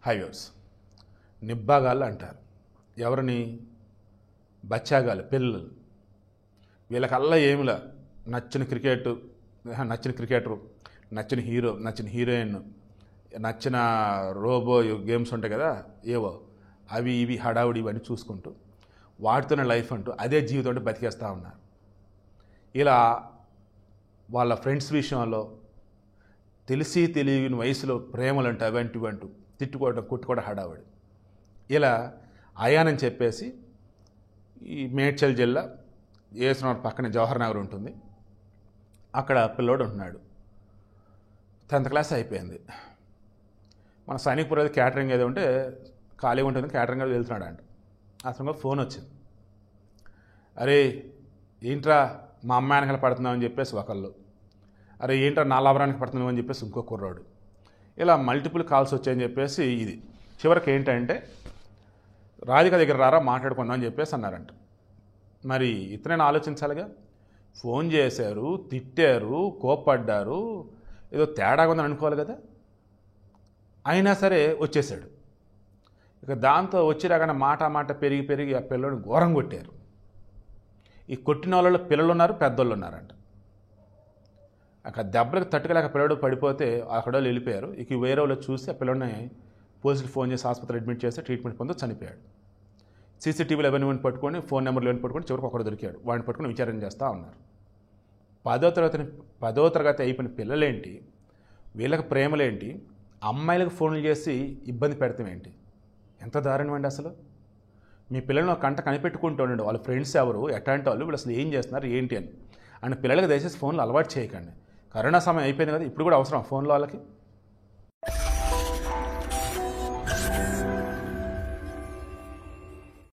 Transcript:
Highways నిబ్బాగాళ్ళు అంటారు. ఎవరిని? బచ్చాగాళ్ళు, పిల్లలు. వీళ్ళకల్లా ఏమిలా నచ్చిన క్రికెటరు, నచ్చిన హీరో, నచ్చిన హీరోయిన్, నచ్చిన రోబో గేమ్స్ ఉంటాయి కదా, ఏవో అవి ఇవి హడావుడి ఇవన్నీ చూసుకుంటూ వాటితోనే లైఫ్ అంటూ అదే జీవితం అంటే బతికేస్తూ ఉన్నారు. ఇలా వాళ్ళ ఫ్రెండ్స్ విషయంలో తెలిసి తెలియని వయసులో ప్రేమలు అంటే అవంటి ఇవంటూ తిట్టుకోవడం కొట్టుకోవడం హడావుడి. ఇలా అయానని చెప్పేసి ఈ మేడ్చల్ జిల్లా ఏసునగర్ పక్కనే జవహర్ నగర్ ఉంటుంది, అక్కడ పిల్లోడు ఉంటున్నాడు. 10th క్లాస్ అయిపోయింది. మన సైనిక్పూర్ ఏదో క్యాటరింగ్ ఏదో ఉంటే ఖాళీగా ఉంటుంది, క్యాటరింగ్ అది వెళ్తున్నాడు అంట. అతను ఫోన్ వచ్చింది. అరే ఏంట్రా మా అమ్మాయి వెనకాల పడుతున్నావు అని చెప్పేసి ఒకళ్ళు, అరే ఏంట్రా నా లాభరానికి పడుతున్నావు అని చెప్పేసి ఇంకో కుర్రాడు. ఇలా మల్టిపుల్ కాల్స్ వచ్చాయని చెప్పేసి ఇది చివరికి ఏంటంటే రాధిక దగ్గర రారా మాట్లాడుకుందాం అని చెప్పేసి అన్నారంట. మరి ఇతనైనా ఆలోచించాలిగా. ఫోన్ చేశారు, తిట్టారు, కోప్పడ్డారు, ఏదో తేడాగా ఉందని అనుకోవాలి కదా. అయినా సరే వచ్చేసాడు. ఇక దాంతో వచ్చి రాగానే మాట పెరిగి ఆ పిల్లల్ని ఘోరం కొట్టారు. ఈ కొట్టిన వాళ్ళలో పిల్లలు ఉన్నారు, పెద్దోళ్ళు ఉన్నారంట. అక్కడ దెబ్బలకు తట్టుకోలేక పిల్లడు పడిపోతే అక్కడ వాళ్ళు వెళ్ళిపోయారు. ఇక వేరే వాళ్ళు చూసి ఆ పిల్లడిని పోలీసులు ఫోన్ చేసి ఆసుపత్రి అడ్మిట్ చేస్తే ట్రీట్మెంట్ పొంది చనిపోయాడు. సీసీటీవీలు అవన్నీ పట్టుకొని, ఫోన్ నెంబర్లు అవన్నీ పట్టుకొని చివరికి ఒకడు దొరికాడు. వాడిని పట్టుకొని విచారణ చేస్తూ ఉన్నారు. 10వ తరగతి అయిపోయిన పిల్లలేంటి, వీళ్ళకి ప్రేమలేంటి, అమ్మాయిలకు ఫోన్లు చేసి ఇబ్బంది పెడతాం ఏంటి? ఎంత దారుణం అండి అసలు. మీ పిల్లలను ఒక కంట కనిపెట్టుకుంటూ ఉండండి, వాళ్ళ ఫ్రెండ్స్ ఎవరు, ఎట్లాంటి వాళ్ళు, వీళ్ళు అసలు ఏం చేస్తున్నారు ఏంటి అని. అండ్ పిల్లలకి దయచేసి ఫోన్లు అలవాటు చేయకండి. కరోనా సమయం అయిపోయింది కదా, ఇప్పుడు కూడా అవసరం ఫోన్లో వాళ్ళకి.